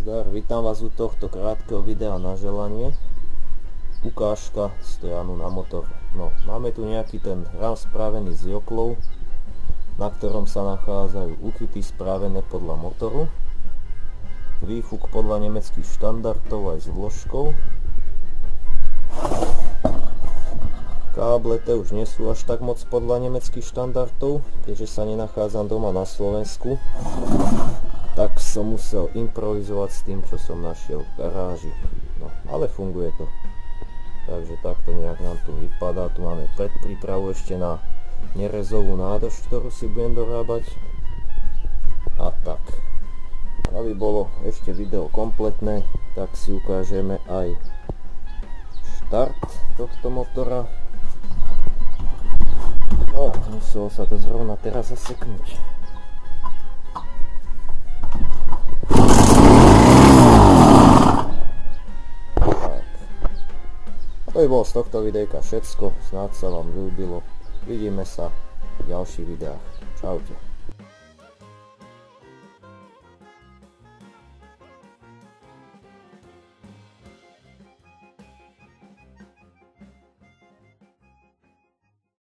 Nazdar, vítam vás u tohto krátkeho videa na želanie. Ukážka stojanu na motor. No, máme tu nejaký ten rám spravený z joklov, na ktorom sa nachádzajú úchyty spravené podľa motoru, výfuk podľa nemeckých štandardov aj s vložkou. Káble te už nie sú až tak moc podľa nemeckých štandardov, keďže sa nenachádzam doma na Slovensku, tak som musel improvizovať s tým, čo som našiel v garáži. No, ale funguje to. Takže takto nejak nám tu vypadá. Tu máme predprípravu ešte na nerezovú nádrž, ktorú si budem dorábať. A tak. Aby bolo ešte video kompletné, tak si ukážeme aj štart tohto motora. No, muselo sa to zrovna teraz zaseknúť. To by bolo z tohto videjka všetko, snáď sa vám ľúbilo. Vidíme sa v ďalších videách. Čaute.